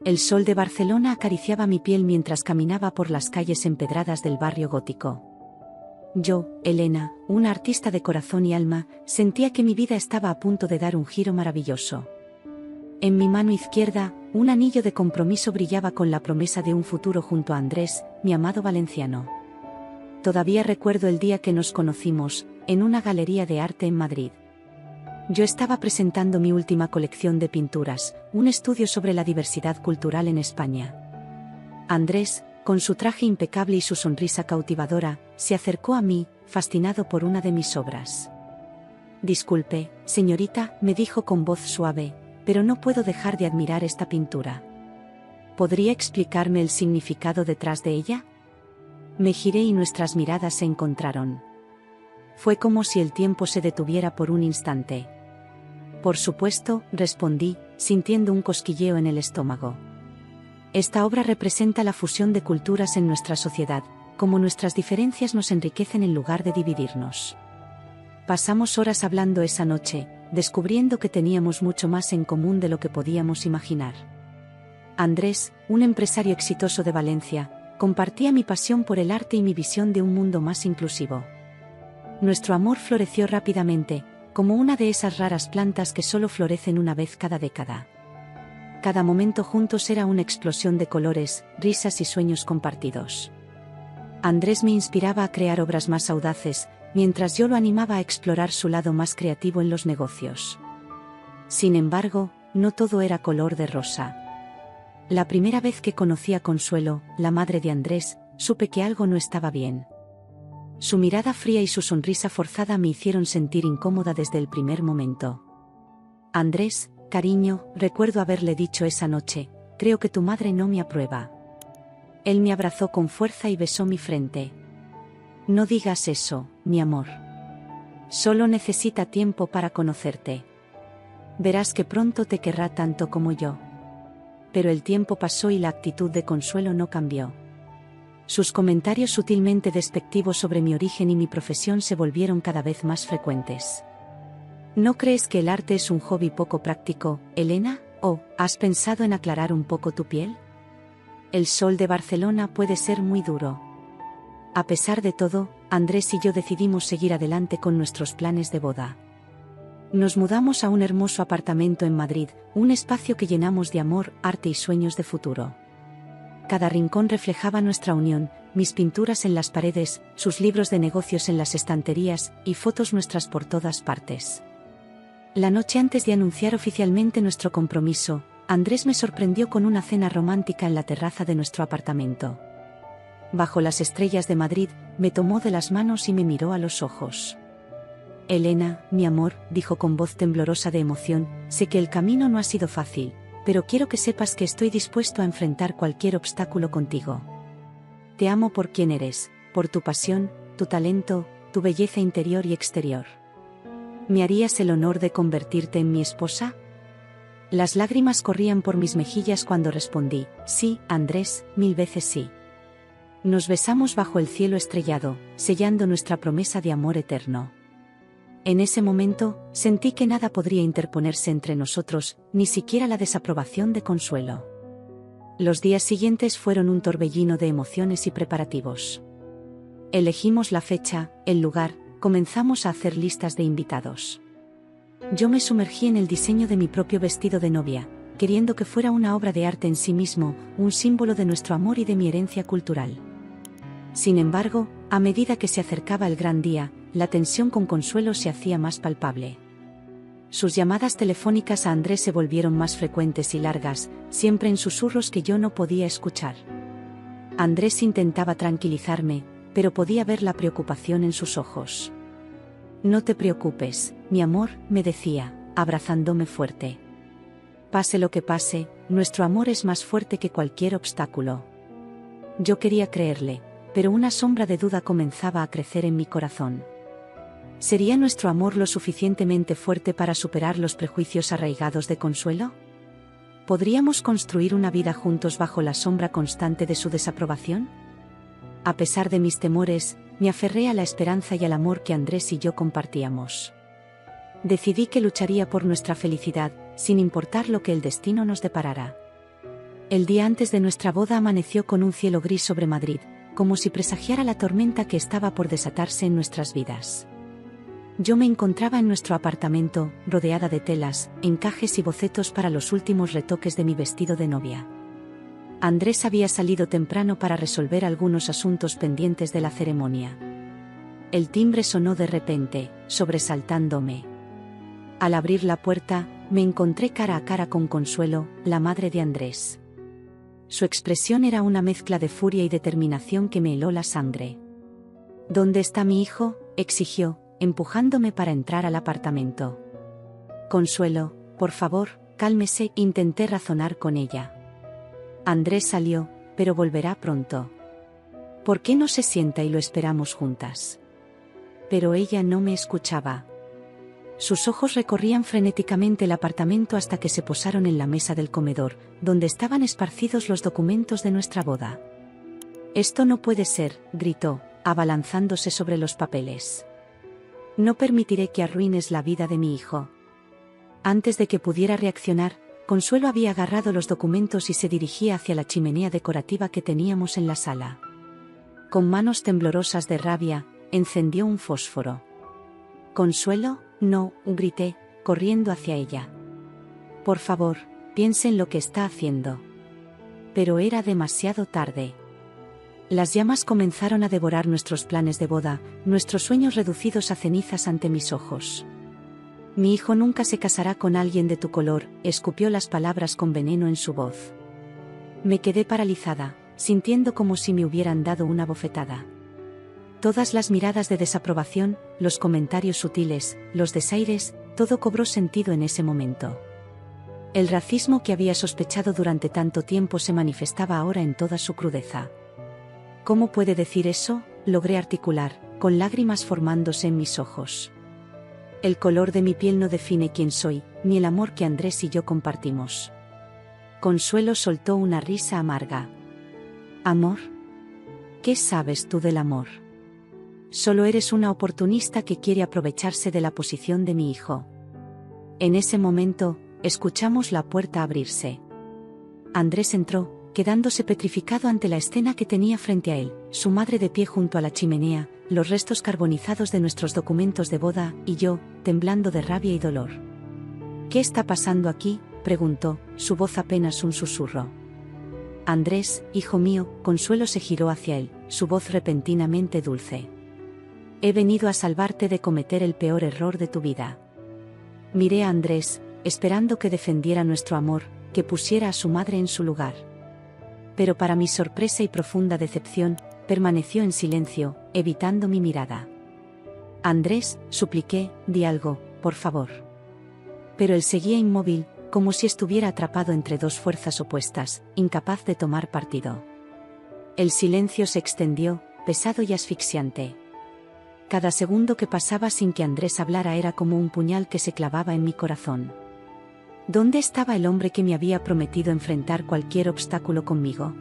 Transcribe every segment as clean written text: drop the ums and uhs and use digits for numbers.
El sol de Barcelona acariciaba mi piel mientras caminaba por las calles empedradas del barrio gótico. Yo, Elena, una artista de corazón y alma, sentía que mi vida estaba a punto de dar un giro maravilloso. En mi mano izquierda, un anillo de compromiso brillaba con la promesa de un futuro junto a Andrés, mi amado valenciano. Todavía recuerdo el día que nos conocimos, en una galería de arte en Madrid. Yo estaba presentando mi última colección de pinturas, un estudio sobre la diversidad cultural en España. Andrés, con su traje impecable y su sonrisa cautivadora, se acercó a mí, fascinado por una de mis obras. «Disculpe, señorita», me dijo con voz suave, «pero no puedo dejar de admirar esta pintura. ¿Podría explicarme el significado detrás de ella?». Me giré y nuestras miradas se encontraron. Fue como si el tiempo se detuviera por un instante. «Por supuesto», respondí, sintiendo un cosquilleo en el estómago. Esta obra representa la fusión de culturas en nuestra sociedad, como nuestras diferencias nos enriquecen en lugar de dividirnos. Pasamos horas hablando esa noche, descubriendo que teníamos mucho más en común de lo que podíamos imaginar. Andrés, un empresario exitoso de Valencia, compartía mi pasión por el arte y mi visión de un mundo más inclusivo. Nuestro amor floreció rápidamente, como una de esas raras plantas que solo florecen una vez cada década. Cada momento juntos era una explosión de colores, risas y sueños compartidos. Andrés me inspiraba a crear obras más audaces, mientras yo lo animaba a explorar su lado más creativo en los negocios. Sin embargo, no todo era color de rosa. La primera vez que conocí a Consuelo, la madre de Andrés, supe que algo no estaba bien. Su mirada fría y su sonrisa forzada me hicieron sentir incómoda desde el primer momento. «Andrés, cariño», recuerdo haberle dicho esa noche, «creo que tu madre no me aprueba». Él me abrazó con fuerza y besó mi frente. «No digas eso, mi amor. Solo necesita tiempo para conocerte. Verás que pronto te querrá tanto como yo». Pero el tiempo pasó y la actitud de Consuelo no cambió. Sus comentarios sutilmente despectivos sobre mi origen y mi profesión se volvieron cada vez más frecuentes. ¿No crees que el arte es un hobby poco práctico, Elena? ¿O has pensado en aclarar un poco tu piel? El sol de Barcelona puede ser muy duro. A pesar de todo, Andrés y yo decidimos seguir adelante con nuestros planes de boda. Nos mudamos a un hermoso apartamento en Madrid, un espacio que llenamos de amor, arte y sueños de futuro. Cada rincón reflejaba nuestra unión, mis pinturas en las paredes, sus libros de negocios en las estanterías, y fotos nuestras por todas partes. La noche antes de anunciar oficialmente nuestro compromiso, Andrés me sorprendió con una cena romántica en la terraza de nuestro apartamento. Bajo las estrellas de Madrid, me tomó de las manos y me miró a los ojos. «Elena, mi amor», dijo con voz temblorosa de emoción, «sé que el camino no ha sido fácil, pero quiero que sepas que estoy dispuesto a enfrentar cualquier obstáculo contigo. Te amo por quien eres, por tu pasión, tu talento, tu belleza interior y exterior. ¿Me harías el honor de convertirte en mi esposa?». Las lágrimas corrían por mis mejillas cuando respondí, «Sí, Andrés, 1000 veces sí». Nos besamos bajo el cielo estrellado, sellando nuestra promesa de amor eterno. En ese momento, sentí que nada podría interponerse entre nosotros, ni siquiera la desaprobación de Consuelo. Los días siguientes fueron un torbellino de emociones y preparativos. Elegimos la fecha, el lugar, comenzamos a hacer listas de invitados. Yo me sumergí en el diseño de mi propio vestido de novia, queriendo que fuera una obra de arte en sí mismo, un símbolo de nuestro amor y de mi herencia cultural. Sin embargo, a medida que se acercaba el gran día, la tensión con Consuelo se hacía más palpable. Sus llamadas telefónicas a Andrés se volvieron más frecuentes y largas, siempre en susurros que yo no podía escuchar. Andrés intentaba tranquilizarme, pero podía ver la preocupación en sus ojos. «No te preocupes, mi amor», me decía, abrazándome fuerte. «Pase lo que pase, nuestro amor es más fuerte que cualquier obstáculo». Yo quería creerle, pero una sombra de duda comenzaba a crecer en mi corazón. ¿Sería nuestro amor lo suficientemente fuerte para superar los prejuicios arraigados de Consuelo? ¿Podríamos construir una vida juntos bajo la sombra constante de su desaprobación? A pesar de mis temores, me aferré a la esperanza y al amor que Andrés y yo compartíamos. Decidí que lucharía por nuestra felicidad, sin importar lo que el destino nos deparara. El día antes de nuestra boda amaneció con un cielo gris sobre Madrid, como si presagiara la tormenta que estaba por desatarse en nuestras vidas. Yo me encontraba en nuestro apartamento, rodeada de telas, encajes y bocetos para los últimos retoques de mi vestido de novia. Andrés había salido temprano para resolver algunos asuntos pendientes de la ceremonia. El timbre sonó de repente, sobresaltándome. Al abrir la puerta, me encontré cara a cara con Consuelo, la madre de Andrés. Su expresión era una mezcla de furia y determinación que me heló la sangre. ¿Dónde está mi hijo?, exigió, empujándome para entrar al apartamento. Consuelo, por favor, cálmese, intenté razonar con ella. Andrés salió, pero volverá pronto. ¿Por qué no se sienta y lo esperamos juntas? Pero ella no me escuchaba. Sus ojos recorrían frenéticamente el apartamento hasta que se posaron en la mesa del comedor, donde estaban esparcidos los documentos de nuestra boda. «Esto no puede ser», gritó, abalanzándose sobre los papeles. «No permitiré que arruines la vida de mi hijo». Antes de que pudiera reaccionar, Consuelo había agarrado los documentos y se dirigía hacia la chimenea decorativa que teníamos en la sala. Con manos temblorosas de rabia, encendió un fósforo. «Consuelo, no», grité, corriendo hacia ella. «Por favor, piense en lo que está haciendo». Pero era demasiado tarde. Las llamas comenzaron a devorar nuestros planes de boda, nuestros sueños reducidos a cenizas ante mis ojos. «Mi hijo nunca se casará con alguien de tu color», escupió las palabras con veneno en su voz. Me quedé paralizada, sintiendo como si me hubieran dado una bofetada. Todas las miradas de desaprobación, los comentarios sutiles, los desaires, todo cobró sentido en ese momento. El racismo que había sospechado durante tanto tiempo se manifestaba ahora en toda su crudeza. «¿Cómo puede decir eso?», logré articular, con lágrimas formándose en mis ojos. «El color de mi piel no define quién soy, ni el amor que Andrés y yo compartimos». Consuelo soltó una risa amarga. «¿Amor? ¿Qué sabes tú del amor? Solo eres una oportunista que quiere aprovecharse de la posición de mi hijo». En ese momento, escuchamos la puerta abrirse. Andrés entró, quedándose petrificado ante la escena que tenía frente a él, su madre de pie junto a la chimenea, los restos carbonizados de nuestros documentos de boda, y yo, temblando de rabia y dolor. «¿Qué está pasando aquí?», preguntó, su voz apenas un susurro. «Andrés, hijo mío», Consuelo se giró hacia él, su voz repentinamente dulce. «He venido a salvarte de cometer el peor error de tu vida». Miré a Andrés, esperando que defendiera nuestro amor, que pusiera a su madre en su lugar. Pero para mi sorpresa y profunda decepción, permaneció en silencio, evitando mi mirada. «Andrés», supliqué, «di algo, por favor». Pero él seguía inmóvil, como si estuviera atrapado entre dos fuerzas opuestas, incapaz de tomar partido. El silencio se extendió, pesado y asfixiante. Cada segundo que pasaba sin que Andrés hablara era como un puñal que se clavaba en mi corazón. ¿Dónde estaba el hombre que me había prometido enfrentar cualquier obstáculo conmigo?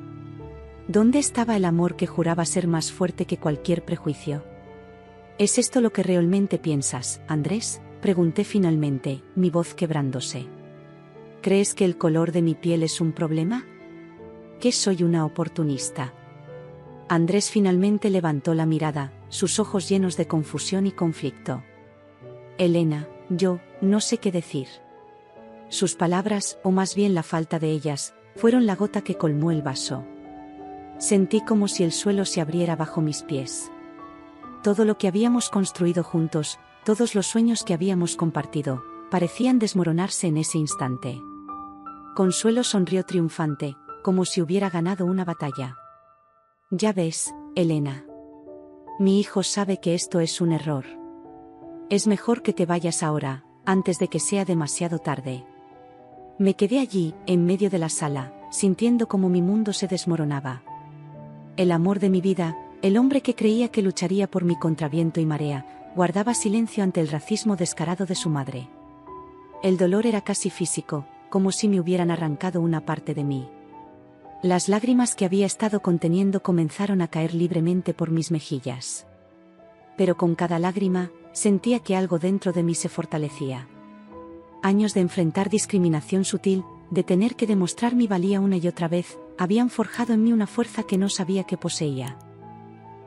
¿Dónde estaba el amor que juraba ser más fuerte que cualquier prejuicio? ¿Es esto lo que realmente piensas, Andrés?, pregunté finalmente, mi voz quebrándose. ¿Crees que el color de mi piel es un problema? ¿Que soy una oportunista? Andrés finalmente levantó la mirada, sus ojos llenos de confusión y conflicto. «Elena, yo no sé qué decir». Sus palabras, o más bien la falta de ellas, fueron la gota que colmó el vaso. Sentí como si el suelo se abriera bajo mis pies. Todo lo que habíamos construido juntos, todos los sueños que habíamos compartido, parecían desmoronarse en ese instante. Consuelo sonrió triunfante, como si hubiera ganado una batalla. «Ya ves, Elena. Mi hijo sabe que esto es un error. Es mejor que te vayas ahora, antes de que sea demasiado tarde». Me quedé allí, en medio de la sala, sintiendo como mi mundo se desmoronaba. El amor de mi vida, el hombre que creía que lucharía por mí contra viento y marea, guardaba silencio ante el racismo descarado de su madre. El dolor era casi físico, como si me hubieran arrancado una parte de mí. Las lágrimas que había estado conteniendo comenzaron a caer libremente por mis mejillas. Pero con cada lágrima, sentía que algo dentro de mí se fortalecía. Años de enfrentar discriminación sutil, de tener que demostrar mi valía una y otra vez, habían forjado en mí una fuerza que no sabía que poseía.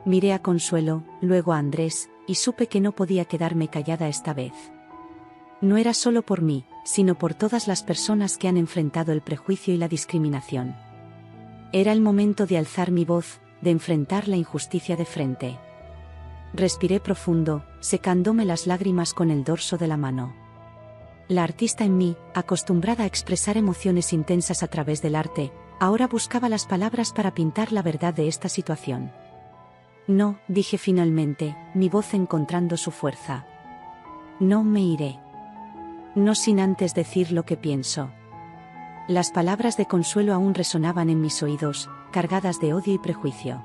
Miré a Consuelo, luego a Andrés, y supe que no podía quedarme callada esta vez. No era solo por mí, sino por todas las personas que han enfrentado el prejuicio y la discriminación. Era el momento de alzar mi voz, de enfrentar la injusticia de frente. Respiré profundo, secándome las lágrimas con el dorso de la mano. La artista en mí, acostumbrada a expresar emociones intensas a través del arte, ahora buscaba las palabras para pintar la verdad de esta situación. No, dije finalmente, mi voz encontrando su fuerza. No me iré. No sin antes decir lo que pienso. Las palabras de Consuelo aún resonaban en mis oídos, cargadas de odio y prejuicio.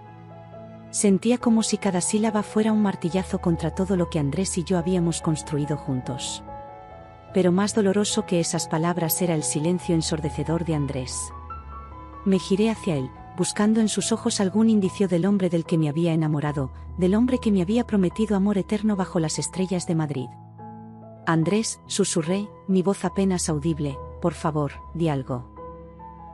Sentía como si cada sílaba fuera un martillazo contra todo lo que Andrés y yo habíamos construido juntos. Pero más doloroso que esas palabras era el silencio ensordecedor de Andrés. Me giré hacia él, buscando en sus ojos algún indicio del hombre del que me había enamorado, del hombre que me había prometido amor eterno bajo las estrellas de Madrid. Andrés, susurré, mi voz apenas audible, por favor, di algo.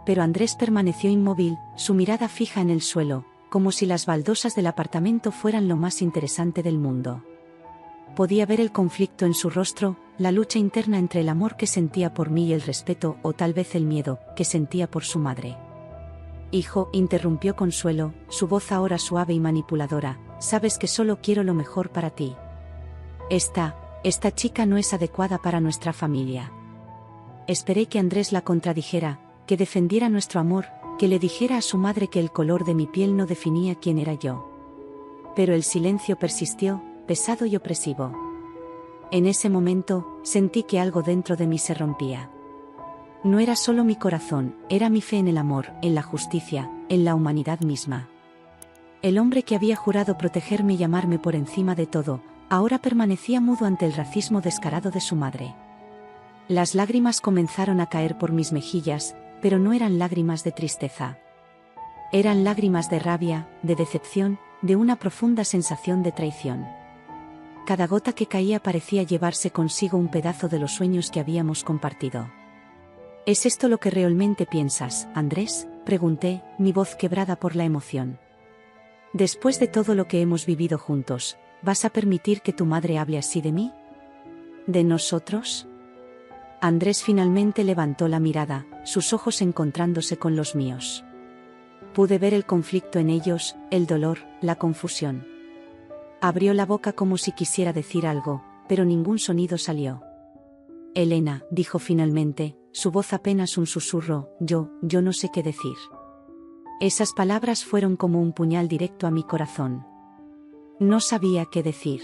Pero Andrés permaneció inmóvil, su mirada fija en el suelo, como si las baldosas del apartamento fueran lo más interesante del mundo. Podía ver el conflicto en su rostro, la lucha interna entre el amor que sentía por mí y el respeto, o tal vez el miedo, que sentía por su madre. Hijo, interrumpió Consuelo, su voz ahora suave y manipuladora, sabes que solo quiero lo mejor para ti. Esta chica no es adecuada para nuestra familia. Esperé que Andrés la contradijera, que defendiera nuestro amor, que le dijera a su madre que el color de mi piel no definía quién era yo. Pero el silencio persistió, pesado y opresivo. En ese momento, sentí que algo dentro de mí se rompía. No era solo mi corazón, era mi fe en el amor, en la justicia, en la humanidad misma. El hombre que había jurado protegerme y amarme por encima de todo, ahora permanecía mudo ante el racismo descarado de su madre. Las lágrimas comenzaron a caer por mis mejillas, pero no eran lágrimas de tristeza. Eran lágrimas de rabia, de decepción, de una profunda sensación de traición. Cada gota que caía parecía llevarse consigo un pedazo de los sueños que habíamos compartido. ¿Es esto lo que realmente piensas, Andrés?, pregunté, mi voz quebrada por la emoción. Después de todo lo que hemos vivido juntos, ¿vas a permitir que tu madre hable así de mí? ¿De nosotros? Andrés finalmente levantó la mirada, sus ojos encontrándose con los míos. Pude ver el conflicto en ellos, el dolor, la confusión. Abrió la boca como si quisiera decir algo, pero ningún sonido salió. Elena, dijo finalmente, su voz apenas un susurro, yo no sé qué decir. Esas palabras fueron como un puñal directo a mi corazón. No sabía qué decir.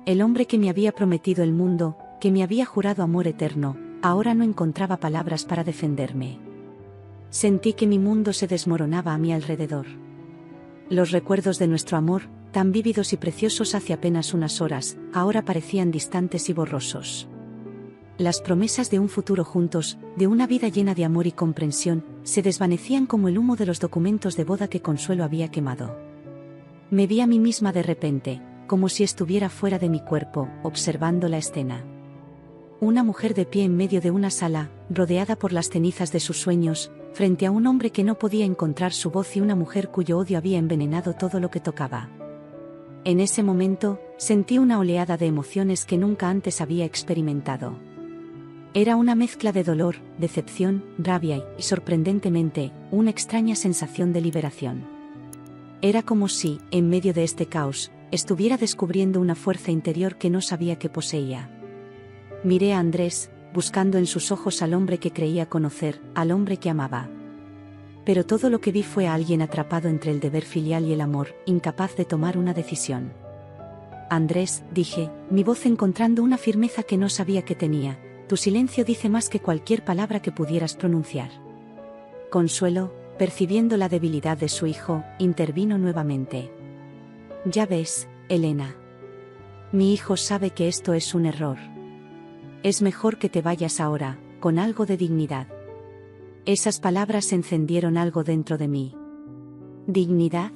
El hombre que me había prometido el mundo, que me había jurado amor eterno, ahora no encontraba palabras para defenderme. Sentí que mi mundo se desmoronaba a mi alrededor. Los recuerdos de nuestro amor, tan vívidos y preciosos hace apenas unas horas, ahora parecían distantes y borrosos. Las promesas de un futuro juntos, de una vida llena de amor y comprensión, se desvanecían como el humo de los documentos de boda que Consuelo había quemado. Me vi a mí misma de repente, como si estuviera fuera de mi cuerpo, observando la escena. Una mujer de pie en medio de una sala, rodeada por las cenizas de sus sueños, frente a un hombre que no podía encontrar su voz y una mujer cuyo odio había envenenado todo lo que tocaba. En ese momento, sentí una oleada de emociones que nunca antes había experimentado. Era una mezcla de dolor, decepción, rabia y, sorprendentemente, una extraña sensación de liberación. Era como si, en medio de este caos, estuviera descubriendo una fuerza interior que no sabía que poseía. Miré a Andrés, buscando en sus ojos al hombre que creía conocer, al hombre que amaba. Pero todo lo que vi fue a alguien atrapado entre el deber filial y el amor, incapaz de tomar una decisión. Andrés, dije, mi voz encontrando una firmeza que no sabía que tenía, tu silencio dice más que cualquier palabra que pudieras pronunciar. Consuelo, percibiendo la debilidad de su hijo, intervino nuevamente. Ya ves, Elena. Mi hijo sabe que esto es un error. Es mejor que te vayas ahora, con algo de dignidad. Esas palabras encendieron algo dentro de mí. ¿Dignidad?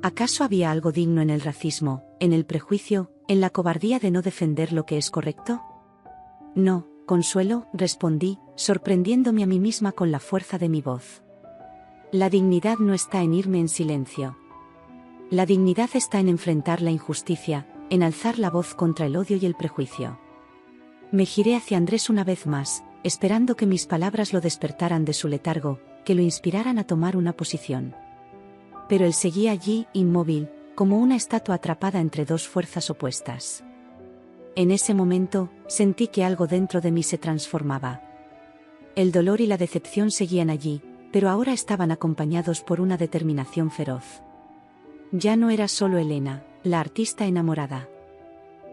¿Acaso había algo digno en el racismo, en el prejuicio, en la cobardía de no defender lo que es correcto? No, Consuelo, respondí, sorprendiéndome a mí misma con la fuerza de mi voz. La dignidad no está en irme en silencio. La dignidad está en enfrentar la injusticia, en alzar la voz contra el odio y el prejuicio. Me giré hacia Andrés una vez más, esperando que mis palabras lo despertaran de su letargo, que lo inspiraran a tomar una posición. Pero él seguía allí, inmóvil, como una estatua atrapada entre dos fuerzas opuestas. En ese momento, sentí que algo dentro de mí se transformaba. El dolor y la decepción seguían allí, pero ahora estaban acompañados por una determinación feroz. Ya no era solo Elena, la artista enamorada.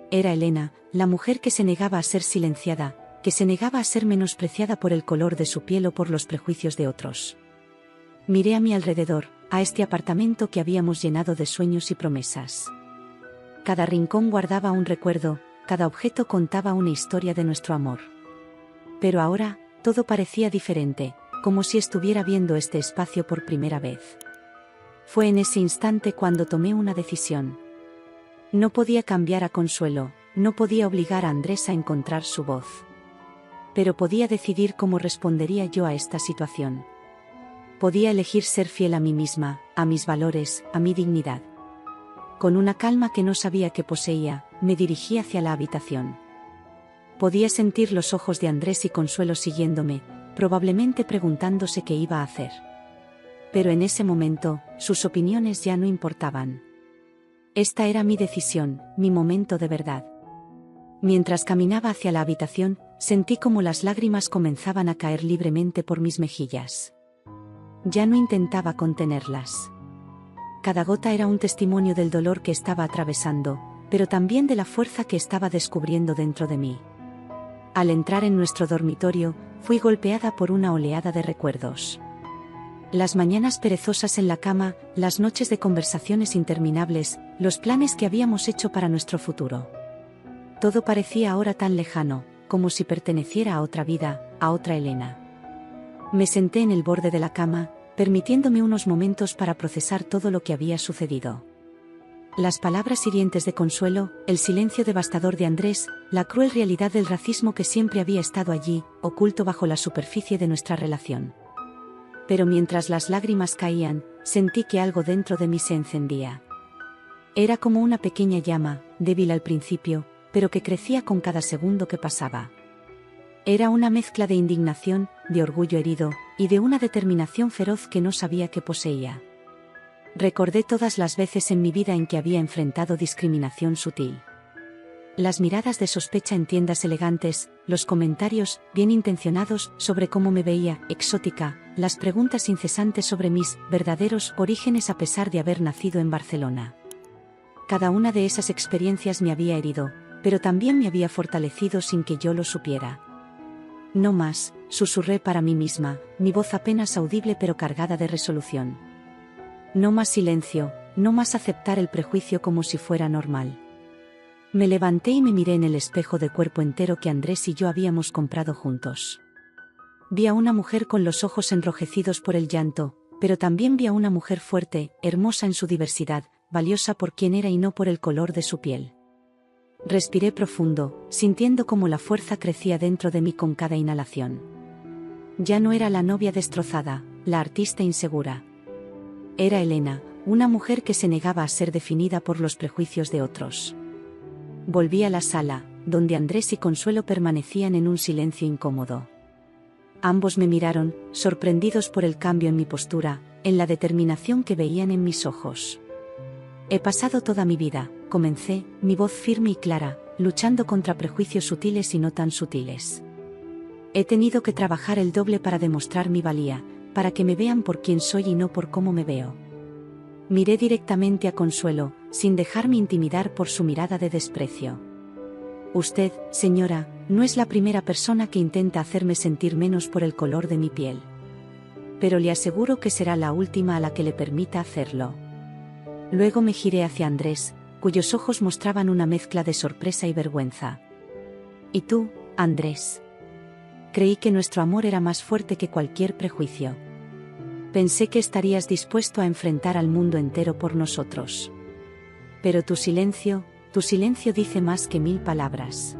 Era Elena, la mujer que se negaba a ser silenciada, que se negaba a ser menospreciada por el color de su piel o por los prejuicios de otros. Miré a mi alrededor, a este apartamento que habíamos llenado de sueños y promesas. Cada rincón guardaba un recuerdo, cada objeto contaba una historia de nuestro amor. Pero ahora, todo parecía diferente, como si estuviera viendo este espacio por primera vez. Fue en ese instante cuando tomé una decisión. No podía cambiar a Consuelo, no podía obligar a Andrés a encontrar su voz. Pero podía decidir cómo respondería yo a esta situación. Podía elegir ser fiel a mí misma, a mis valores, a mi dignidad. Con una calma que no sabía que poseía, me dirigí hacia la habitación. Podía sentir los ojos de Andrés y Consuelo siguiéndome, probablemente preguntándose qué iba a hacer. Pero en ese momento, sus opiniones ya no importaban. Esta era mi decisión, mi momento de verdad. Mientras caminaba hacia la habitación, sentí como las lágrimas comenzaban a caer libremente por mis mejillas. Ya no intentaba contenerlas. Cada gota era un testimonio del dolor que estaba atravesando, pero también de la fuerza que estaba descubriendo dentro de mí. Al entrar en nuestro dormitorio, fui golpeada por una oleada de recuerdos. Las mañanas perezosas en la cama, las noches de conversaciones interminables, los planes que habíamos hecho para nuestro futuro. Todo parecía ahora tan lejano, como si perteneciera a otra vida, a otra Elena. Me senté en el borde de la cama, permitiéndome unos momentos para procesar todo lo que había sucedido. Las palabras hirientes de Consuelo, el silencio devastador de Andrés, la cruel realidad del racismo que siempre había estado allí, oculto bajo la superficie de nuestra relación. Pero mientras las lágrimas caían, sentí que algo dentro de mí se encendía. Era como una pequeña llama, débil al principio, pero que crecía con cada segundo que pasaba. Era una mezcla de indignación, de orgullo herido, y de una determinación feroz que no sabía que poseía. Recordé todas las veces en mi vida en que había enfrentado discriminación sutil. Las miradas de sospecha en tiendas elegantes, los comentarios, bien intencionados, sobre cómo me veía, exótica, las preguntas incesantes sobre mis verdaderos orígenes a pesar de haber nacido en Barcelona. Cada una de esas experiencias me había herido, pero también me había fortalecido sin que yo lo supiera. No más, susurré para mí misma, mi voz apenas audible pero cargada de resolución. No más silencio, no más aceptar el prejuicio como si fuera normal. Me levanté y me miré en el espejo de cuerpo entero que Andrés y yo habíamos comprado juntos. Vi a una mujer con los ojos enrojecidos por el llanto, pero también vi a una mujer fuerte, hermosa en su diversidad, valiosa por quien era y no por el color de su piel. Respiré profundo, sintiendo cómo la fuerza crecía dentro de mí con cada inhalación. Ya no era la novia destrozada, la artista insegura. Era Elena, una mujer que se negaba a ser definida por los prejuicios de otros. Volví a la sala, donde Andrés y Consuelo permanecían en un silencio incómodo. Ambos me miraron, sorprendidos por el cambio en mi postura, en la determinación que veían en mis ojos. He pasado toda mi vida, comencé, mi voz firme y clara, luchando contra prejuicios sutiles y no tan sutiles. He tenido que trabajar el doble para demostrar mi valía, para que me vean por quien soy y no por cómo me veo. Miré directamente a Consuelo, sin dejarme intimidar por su mirada de desprecio. Usted, señora, no es la primera persona que intenta hacerme sentir menos por el color de mi piel. Pero le aseguro que será la última a la que le permita hacerlo. Luego me giré hacia Andrés, cuyos ojos mostraban una mezcla de sorpresa y vergüenza. ¿Y tú, Andrés? Creí que nuestro amor era más fuerte que cualquier prejuicio. Pensé que estarías dispuesto a enfrentar al mundo entero por nosotros. Pero tu silencio dice más que 1000 palabras.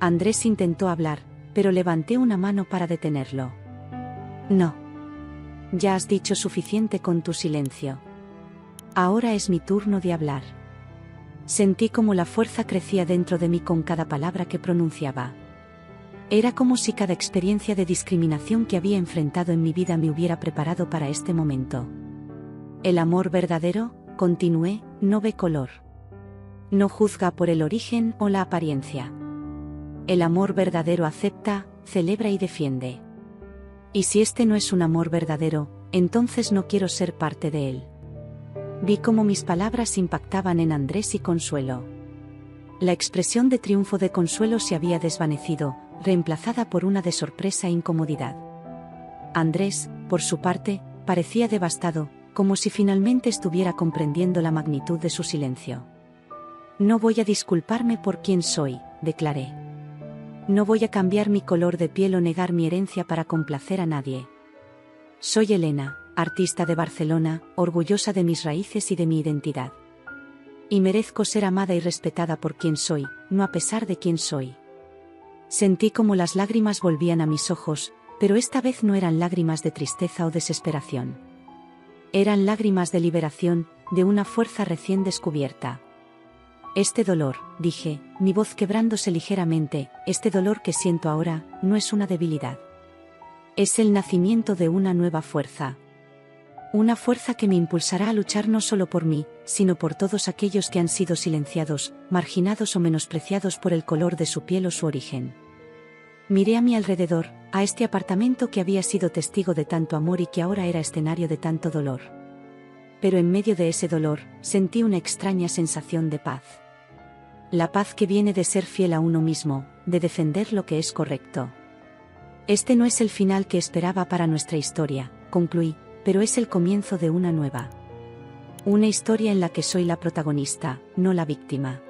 Andrés intentó hablar, pero levanté una mano para detenerlo. No. Ya has dicho suficiente con tu silencio. Ahora es mi turno de hablar. Sentí como la fuerza crecía dentro de mí con cada palabra que pronunciaba. Era como si cada experiencia de discriminación que había enfrentado en mi vida me hubiera preparado para este momento. El amor verdadero, continué, no ve color. No juzga por el origen o la apariencia. El amor verdadero acepta, celebra y defiende. Y si este no es un amor verdadero, entonces no quiero ser parte de él. Vi cómo mis palabras impactaban en Andrés y Consuelo. La expresión de triunfo de Consuelo se había desvanecido, reemplazada por una de sorpresa e incomodidad. Andrés, por su parte, parecía devastado, como si finalmente estuviera comprendiendo la magnitud de su silencio. No voy a disculparme por quién soy, declaré. No voy a cambiar mi color de piel o negar mi herencia para complacer a nadie. Soy Elena, artista de Barcelona, orgullosa de mis raíces y de mi identidad. Y merezco ser amada y respetada por quien soy, no a pesar de quién soy. Sentí como las lágrimas volvían a mis ojos, pero esta vez no eran lágrimas de tristeza o desesperación. Eran lágrimas de liberación, de una fuerza recién descubierta. Este dolor, dije, mi voz quebrándose ligeramente, este dolor que siento ahora, no es una debilidad. Es el nacimiento de una nueva fuerza. Una fuerza que me impulsará a luchar no solo por mí, sino por todos aquellos que han sido silenciados, marginados o menospreciados por el color de su piel o su origen. Miré a mi alrededor, a este apartamento que había sido testigo de tanto amor y que ahora era escenario de tanto dolor. Pero en medio de ese dolor, sentí una extraña sensación de paz. La paz que viene de ser fiel a uno mismo, de defender lo que es correcto. Este no es el final que esperaba para nuestra historia, concluí, pero es el comienzo de una nueva. Una historia en la que soy la protagonista, no la víctima.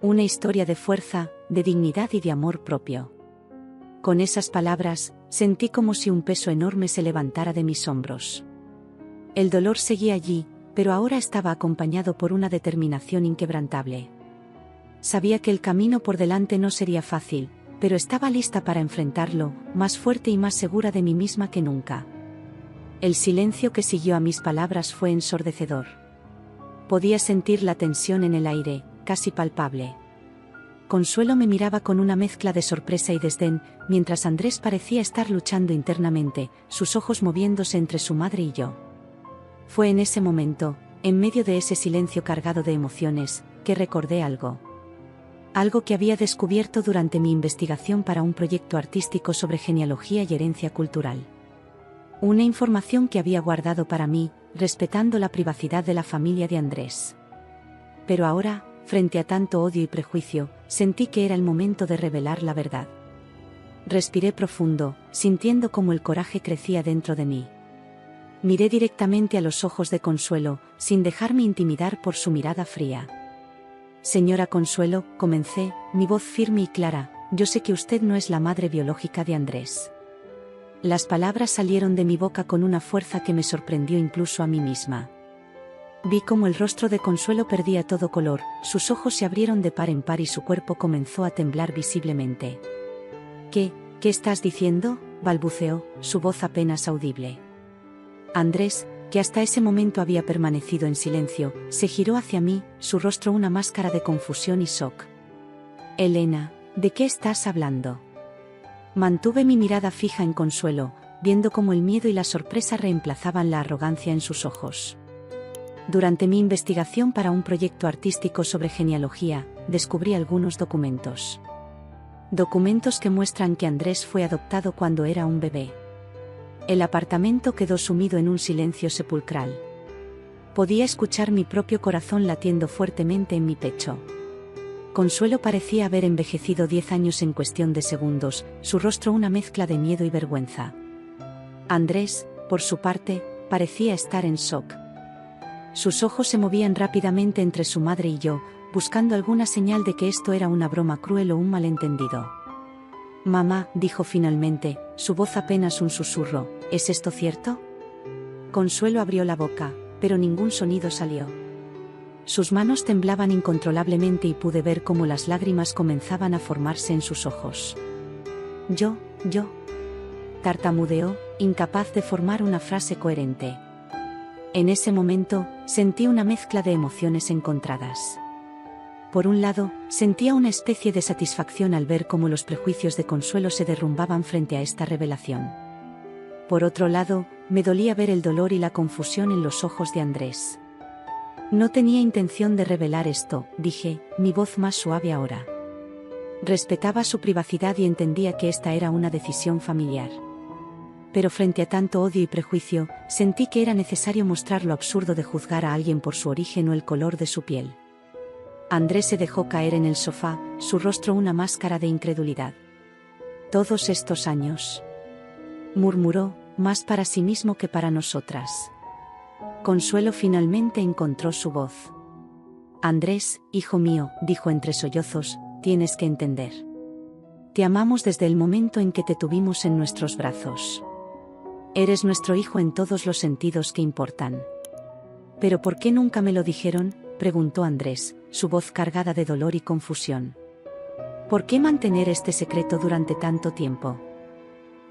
Una historia de fuerza, de dignidad y de amor propio. Con esas palabras, sentí como si un peso enorme se levantara de mis hombros. El dolor seguía allí, pero ahora estaba acompañado por una determinación inquebrantable. Sabía que el camino por delante no sería fácil, pero estaba lista para enfrentarlo, más fuerte y más segura de mí misma que nunca. El silencio que siguió a mis palabras fue ensordecedor. Podía sentir la tensión en el aire, casi palpable. Consuelo me miraba con una mezcla de sorpresa y desdén, mientras Andrés parecía estar luchando internamente, sus ojos moviéndose entre su madre y yo. Fue en ese momento, en medio de ese silencio cargado de emociones, que recordé algo. Algo que había descubierto durante mi investigación para un proyecto artístico sobre genealogía y herencia cultural. Una información que había guardado para mí, respetando la privacidad de la familia de Andrés. Pero ahora, frente a tanto odio y prejuicio, sentí que era el momento de revelar la verdad. Respiré profundo, sintiendo cómo el coraje crecía dentro de mí. Miré directamente a los ojos de Consuelo, sin dejarme intimidar por su mirada fría. Señora Consuelo, comencé, mi voz firme y clara, yo sé que usted no es la madre biológica de Andrés. Las palabras salieron de mi boca con una fuerza que me sorprendió incluso a mí misma. Vi cómo el rostro de Consuelo perdía todo color, sus ojos se abrieron de par en par y su cuerpo comenzó a temblar visiblemente. ¿Qué estás diciendo?, balbuceó, su voz apenas audible. Andrés, que hasta ese momento había permanecido en silencio, se giró hacia mí, su rostro una máscara de confusión y shock. Elena, ¿de qué estás hablando? Mantuve mi mirada fija en Consuelo, viendo cómo el miedo y la sorpresa reemplazaban la arrogancia en sus ojos. Durante mi investigación para un proyecto artístico sobre genealogía, descubrí algunos documentos. Documentos que muestran que Andrés fue adoptado cuando era un bebé. El apartamento quedó sumido en un silencio sepulcral. Podía escuchar mi propio corazón latiendo fuertemente en mi pecho. Consuelo parecía haber envejecido 10 años en cuestión de segundos, su rostro una mezcla de miedo y vergüenza. Andrés, por su parte, parecía estar en shock. Sus ojos se movían rápidamente entre su madre y yo, buscando alguna señal de que esto era una broma cruel o un malentendido. Mamá, dijo finalmente, su voz apenas un susurro, ¿es esto cierto? Consuelo abrió la boca, pero ningún sonido salió. Sus manos temblaban incontrolablemente y pude ver cómo las lágrimas comenzaban a formarse en sus ojos. Yo. Tartamudeó, incapaz de formar una frase coherente. En ese momento, sentí una mezcla de emociones encontradas. Por un lado, sentía una especie de satisfacción al ver cómo los prejuicios de Consuelo se derrumbaban frente a esta revelación. Por otro lado, me dolía ver el dolor y la confusión en los ojos de Andrés. No tenía intención de revelar esto, dije, mi voz más suave ahora. Respetaba su privacidad y entendía que esta era una decisión familiar. Pero frente a tanto odio y prejuicio, sentí que era necesario mostrar lo absurdo de juzgar a alguien por su origen o el color de su piel. Andrés se dejó caer en el sofá, su rostro una máscara de incredulidad. Todos estos años, murmuró, más para sí mismo que para nosotras. Consuelo finalmente encontró su voz. Andrés, hijo mío, dijo entre sollozos, tienes que entender. Te amamos desde el momento en que te tuvimos en nuestros brazos. Eres nuestro hijo en todos los sentidos que importan. ¿Pero por qué nunca me lo dijeron?, preguntó Andrés, su voz cargada de dolor y confusión. ¿Por qué mantener este secreto durante tanto tiempo?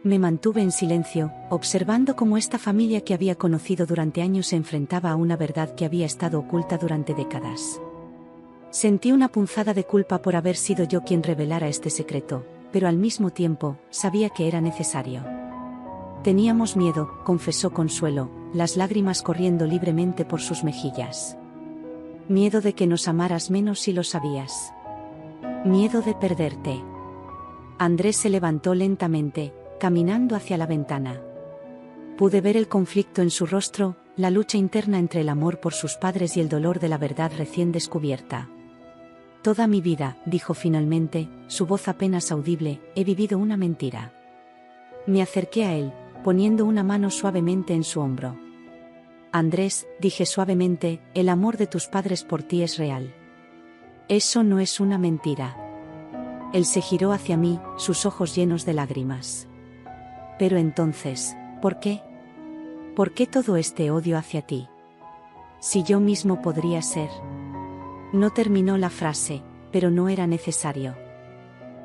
Me mantuve en silencio, observando cómo esta familia que había conocido durante años se enfrentaba a una verdad que había estado oculta durante décadas. Sentí una punzada de culpa por haber sido yo quien revelara este secreto, pero al mismo tiempo, sabía que era necesario. Teníamos miedo, confesó Consuelo, las lágrimas corriendo libremente por sus mejillas. Miedo de que nos amaras menos si lo sabías. Miedo de perderte. Andrés se levantó lentamente, caminando hacia la ventana. Pude ver el conflicto en su rostro, la lucha interna entre el amor por sus padres y el dolor de la verdad recién descubierta. Toda mi vida, dijo finalmente, su voz apenas audible, he vivido una mentira. Me acerqué a él, poniendo una mano suavemente en su hombro. Andrés, dije suavemente, el amor de tus padres por ti es real. Eso no es una mentira. Él se giró hacia mí, sus ojos llenos de lágrimas. Pero entonces, ¿por qué? ¿Por qué todo este odio hacia ti? Si yo mismo podría ser. No terminó la frase, pero no era necesario.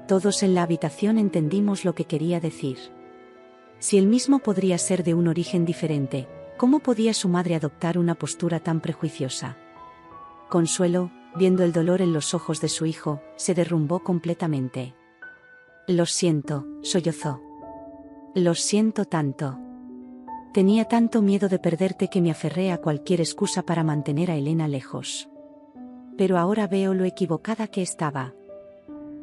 Todos en la habitación entendimos lo que quería decir. Si él mismo podría ser de un origen diferente, ¿cómo podía su madre adoptar una postura tan prejuiciosa? Consuelo, viendo el dolor en los ojos de su hijo, se derrumbó completamente. Lo siento, sollozó. Lo siento tanto. Tenía tanto miedo de perderte que me aferré a cualquier excusa para mantener a Elena lejos. Pero ahora veo lo equivocada que estaba.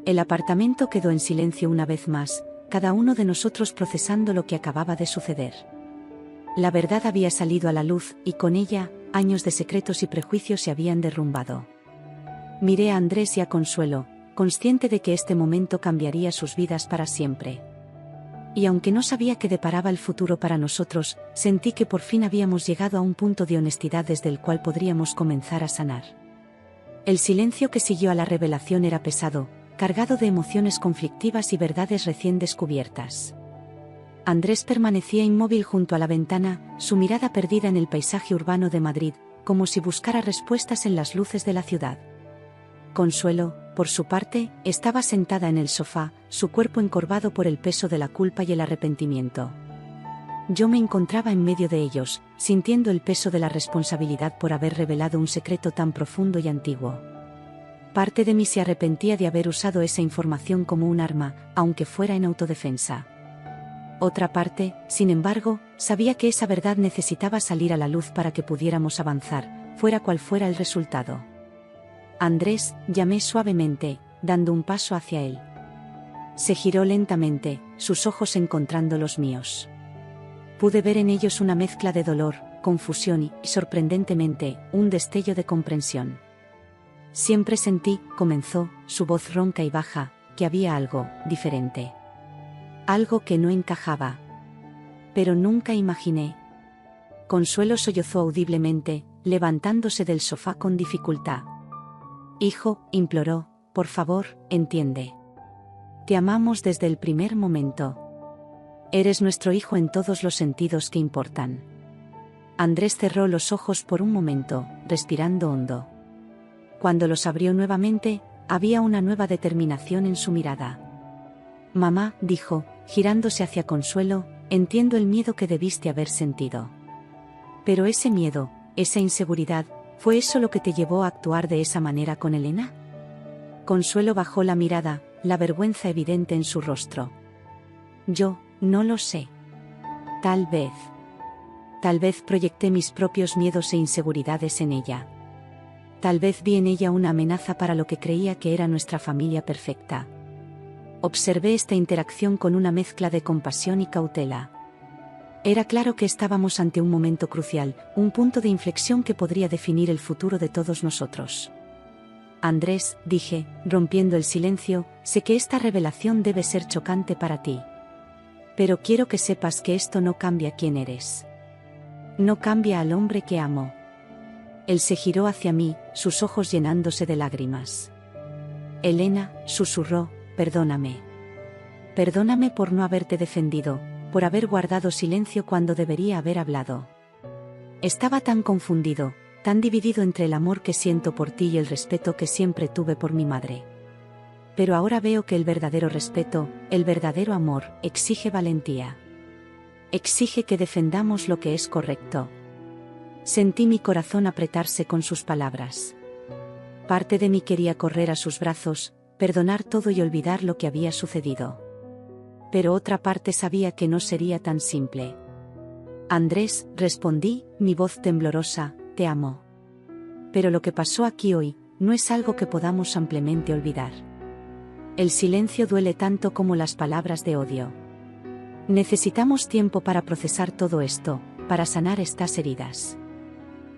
El apartamento quedó en silencio una vez más, cada uno de nosotros procesando lo que acababa de suceder. La verdad había salido a la luz, y con ella, años de secretos y prejuicios se habían derrumbado. Miré a Andrés y a Consuelo, consciente de que este momento cambiaría sus vidas para siempre. Y aunque no sabía qué deparaba el futuro para nosotros, sentí que por fin habíamos llegado a un punto de honestidad desde el cual podríamos comenzar a sanar. El silencio que siguió a la revelación era pesado, cargado de emociones conflictivas y verdades recién descubiertas. Andrés permanecía inmóvil junto a la ventana, su mirada perdida en el paisaje urbano de Madrid, como si buscara respuestas en las luces de la ciudad. Consuelo, por su parte, estaba sentada en el sofá, su cuerpo encorvado por el peso de la culpa y el arrepentimiento. Yo me encontraba en medio de ellos, sintiendo el peso de la responsabilidad por haber revelado un secreto tan profundo y antiguo. Parte de mí se arrepentía de haber usado esa información como un arma, aunque fuera en autodefensa. Otra parte, sin embargo, sabía que esa verdad necesitaba salir a la luz para que pudiéramos avanzar, fuera cual fuera el resultado. Andrés, llamé suavemente, dando un paso hacia él. Se giró lentamente, sus ojos encontrando los míos. Pude ver en ellos una mezcla de dolor, confusión y, sorprendentemente, un destello de comprensión. Siempre sentí, comenzó, su voz ronca y baja, que había algo diferente. Algo que no encajaba. Pero nunca imaginé. Consuelo sollozó audiblemente, levantándose del sofá con dificultad. Hijo, imploró, por favor, entiende. Te amamos desde el primer momento. Eres nuestro hijo en todos los sentidos que importan. Andrés cerró los ojos por un momento, respirando hondo. Cuando los abrió nuevamente, había una nueva determinación en su mirada. Mamá, dijo, girándose hacia Consuelo, entiendo el miedo que debiste haber sentido. Pero ese miedo, esa inseguridad, ¿fue eso lo que te llevó a actuar de esa manera con Elena? Consuelo bajó la mirada, la vergüenza evidente en su rostro. Yo, no lo sé. Tal vez proyecté mis propios miedos e inseguridades en ella. Tal vez vi en ella una amenaza para lo que creía que era nuestra familia perfecta. Observé esta interacción con una mezcla de compasión y cautela. Era claro que estábamos ante un momento crucial, un punto de inflexión que podría definir el futuro de todos nosotros. Andrés, dije, rompiendo el silencio, sé que esta revelación debe ser chocante para ti. Pero quiero que sepas que esto no cambia quién eres. No cambia al hombre que amo. Él se giró hacia mí, sus ojos llenándose de lágrimas. Elena, susurró, perdóname. Perdóname por no haberte defendido, por haber guardado silencio cuando debería haber hablado. Estaba tan confundido, tan dividido entre el amor que siento por ti y el respeto que siempre tuve por mi madre. Pero ahora veo que el verdadero respeto, el verdadero amor, exige valentía. Exige que defendamos lo que es correcto. Sentí mi corazón apretarse con sus palabras. Parte de mí quería correr a sus brazos, perdonar todo y olvidar lo que había sucedido. Pero otra parte sabía que no sería tan simple. Andrés, respondí, mi voz temblorosa, te amo. Pero lo que pasó aquí hoy, no es algo que podamos ampliamente olvidar. El silencio duele tanto como las palabras de odio. Necesitamos tiempo para procesar todo esto, para sanar estas heridas.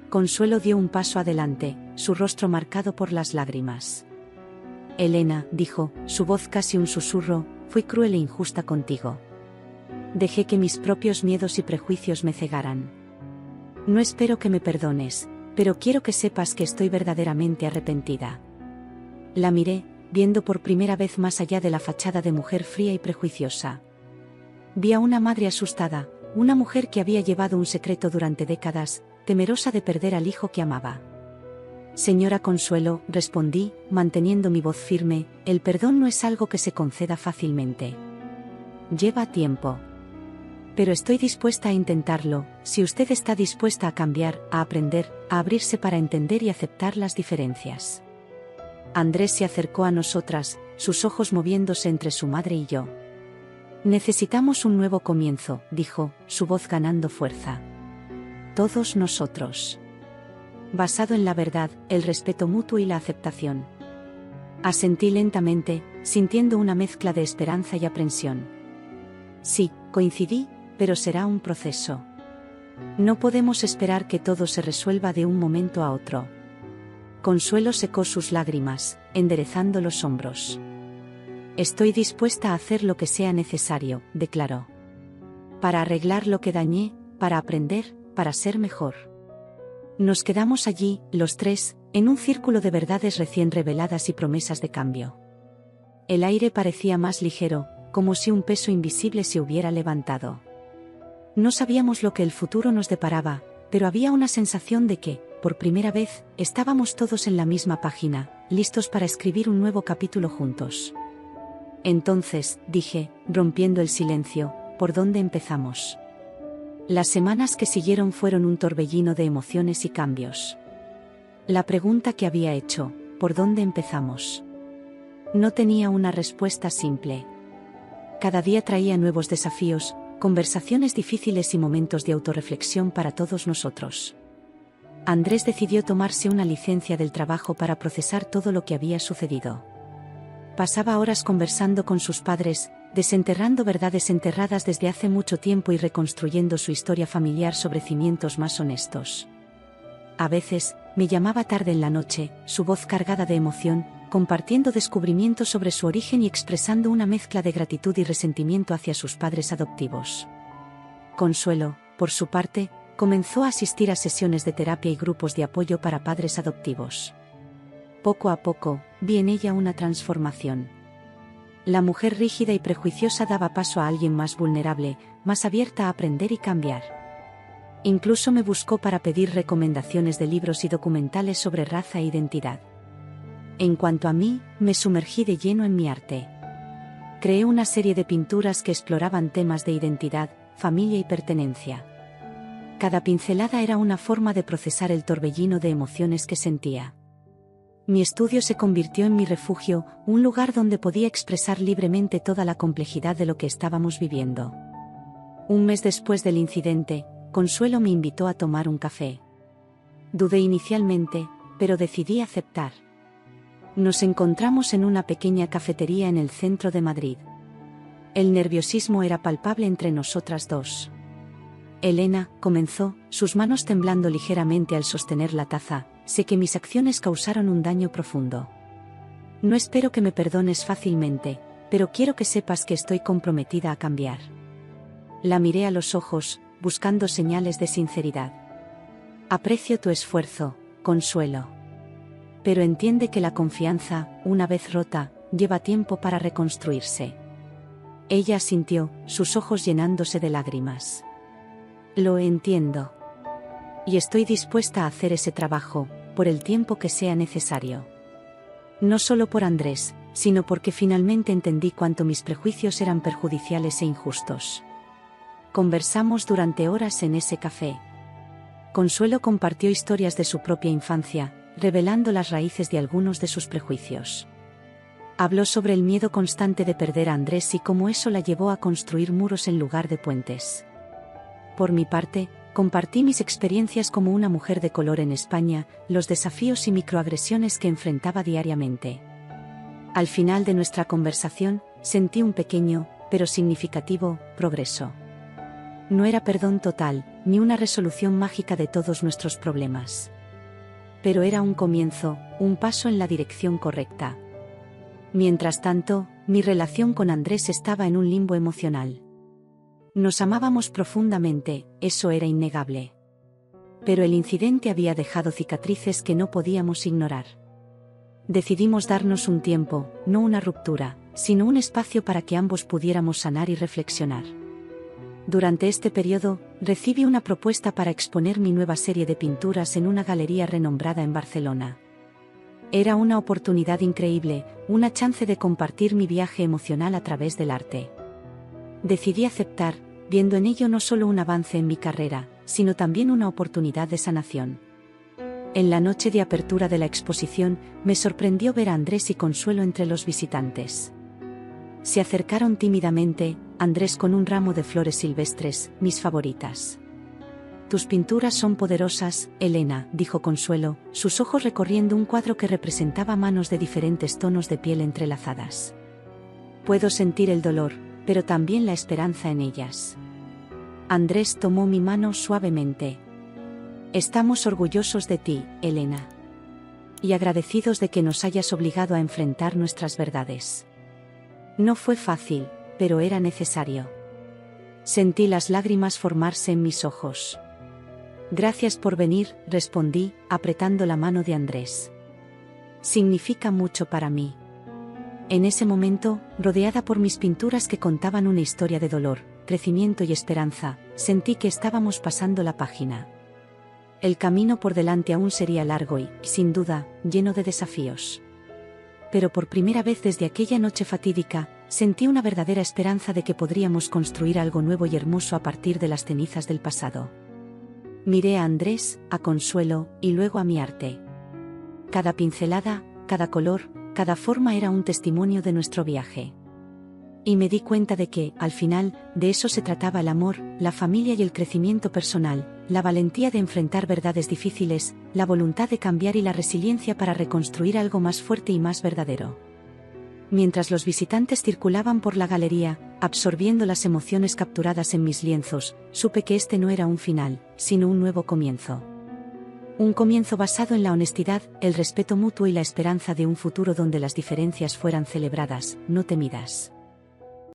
Consuelo dio un paso adelante, su rostro marcado por las lágrimas. Elena, dijo, su voz casi un susurro, fui cruel e injusta contigo. Dejé que mis propios miedos y prejuicios me cegaran. No espero que me perdones, pero quiero que sepas que estoy verdaderamente arrepentida. La miré, viendo por primera vez más allá de la fachada de mujer fría y prejuiciosa. Vi a una madre asustada, una mujer que había llevado un secreto durante décadas, temerosa de perder al hijo que amaba. Señora Consuelo, respondí, manteniendo mi voz firme, el perdón no es algo que se conceda fácilmente. Lleva tiempo. Pero estoy dispuesta a intentarlo, si usted está dispuesta a cambiar, a aprender, a abrirse para entender y aceptar las diferencias. Andrés se acercó a nosotras, sus ojos moviéndose entre su madre y yo. Necesitamos un nuevo comienzo, dijo, su voz ganando fuerza. Todos nosotros. Basado en la verdad, el respeto mutuo y la aceptación. Asentí lentamente, sintiendo una mezcla de esperanza y aprensión. Sí, coincidí, pero será un proceso. No podemos esperar que todo se resuelva de un momento a otro. Consuelo secó sus lágrimas, enderezando los hombros. Estoy dispuesta a hacer lo que sea necesario, declaró. Para arreglar lo que dañé, para aprender, para ser mejor. Nos quedamos allí, los tres, en un círculo de verdades recién reveladas y promesas de cambio. El aire parecía más ligero, como si un peso invisible se hubiera levantado. No sabíamos lo que el futuro nos deparaba, pero había una sensación de que, por primera vez, estábamos todos en la misma página, listos para escribir un nuevo capítulo juntos. Entonces, dije, rompiendo el silencio, ¿por dónde empezamos? Las semanas que siguieron fueron un torbellino de emociones y cambios. La pregunta que había hecho, ¿por dónde empezamos?, no tenía una respuesta simple. Cada día traía nuevos desafíos, conversaciones difíciles y momentos de autorreflexión para todos nosotros. Andrés decidió tomarse una licencia del trabajo para procesar todo lo que había sucedido. Pasaba horas conversando con sus padres, desenterrando verdades enterradas desde hace mucho tiempo y reconstruyendo su historia familiar sobre cimientos más honestos. A veces, me llamaba tarde en la noche, su voz cargada de emoción, compartiendo descubrimientos sobre su origen y expresando una mezcla de gratitud y resentimiento hacia sus padres adoptivos. Consuelo, por su parte, comenzó a asistir a sesiones de terapia y grupos de apoyo para padres adoptivos. Poco a poco, vi en ella una transformación. La mujer rígida y prejuiciosa daba paso a alguien más vulnerable, más abierta a aprender y cambiar. Incluso me buscó para pedir recomendaciones de libros y documentales sobre raza e identidad. En cuanto a mí, me sumergí de lleno en mi arte. Creé una serie de pinturas que exploraban temas de identidad, familia y pertenencia. Cada pincelada era una forma de procesar el torbellino de emociones que sentía. Mi estudio se convirtió en mi refugio, un lugar donde podía expresar libremente toda la complejidad de lo que estábamos viviendo. Un mes después del incidente, Consuelo me invitó a tomar un café. Dudé inicialmente, pero decidí aceptar. Nos encontramos en una pequeña cafetería en el centro de Madrid. El nerviosismo era palpable entre nosotras dos. Elena, comenzó, sus manos temblando ligeramente al sostener la taza, sé que mis acciones causaron un daño profundo. No espero que me perdones fácilmente, pero quiero que sepas que estoy comprometida a cambiar. La miré a los ojos, buscando señales de sinceridad. Aprecio tu esfuerzo, Consuelo. Pero entiende que la confianza, una vez rota, lleva tiempo para reconstruirse. Ella asintió, sus ojos llenándose de lágrimas. Lo entiendo. Y estoy dispuesta a hacer ese trabajo, por el tiempo que sea necesario. No solo por Andrés, sino porque finalmente entendí cuánto mis prejuicios eran perjudiciales e injustos. Conversamos durante horas en ese café. Consuelo compartió historias de su propia infancia, revelando las raíces de algunos de sus prejuicios. Habló sobre el miedo constante de perder a Andrés y cómo eso la llevó a construir muros en lugar de puentes. Por mi parte, compartí mis experiencias como una mujer de color en España, los desafíos y microagresiones que enfrentaba diariamente. Al final de nuestra conversación, sentí un pequeño, pero significativo, progreso. No era perdón total, ni una resolución mágica de todos nuestros problemas. Pero era un comienzo, un paso en la dirección correcta. Mientras tanto, mi relación con Andrés estaba en un limbo emocional. Nos amábamos profundamente, eso era innegable. Pero el incidente había dejado cicatrices que no podíamos ignorar. Decidimos darnos un tiempo, no una ruptura, sino un espacio para que ambos pudiéramos sanar y reflexionar. Durante este periodo, recibí una propuesta para exponer mi nueva serie de pinturas en una galería renombrada en Barcelona. Era una oportunidad increíble, una chance de compartir mi viaje emocional a través del arte. Decidí aceptar, viendo en ello no solo un avance en mi carrera, sino también una oportunidad de sanación. En la noche de apertura de la exposición, me sorprendió ver a Andrés y Consuelo entre los visitantes. Se acercaron tímidamente, Andrés con un ramo de flores silvestres, mis favoritas. Tus pinturas son poderosas, Elena, dijo Consuelo, sus ojos recorriendo un cuadro que representaba manos de diferentes tonos de piel entrelazadas. Puedo sentir el dolor, pero también la esperanza en ellas. Andrés tomó mi mano suavemente. Estamos orgullosos de ti, Elena. Y agradecidos de que nos hayas obligado a enfrentar nuestras verdades. No fue fácil, pero era necesario. Sentí las lágrimas formarse en mis ojos. Gracias por venir, respondí, apretando la mano de Andrés. Significa mucho para mí. En ese momento, rodeada por mis pinturas que contaban una historia de dolor, crecimiento y esperanza, sentí que estábamos pasando la página. El camino por delante aún sería largo y, sin duda, lleno de desafíos. Pero por primera vez desde aquella noche fatídica, sentí una verdadera esperanza de que podríamos construir algo nuevo y hermoso a partir de las cenizas del pasado. Miré a Andrés, a Consuelo, y luego a mi arte. Cada pincelada, cada color, cada forma era un testimonio de nuestro viaje. Y me di cuenta de que, al final, de eso se trataba el amor, la familia y el crecimiento personal, la valentía de enfrentar verdades difíciles, la voluntad de cambiar y la resiliencia para reconstruir algo más fuerte y más verdadero. Mientras los visitantes circulaban por la galería, absorbiendo las emociones capturadas en mis lienzos, supe que este no era un final, sino un nuevo comienzo. Un comienzo basado en la honestidad, el respeto mutuo y la esperanza de un futuro donde las diferencias fueran celebradas, no temidas.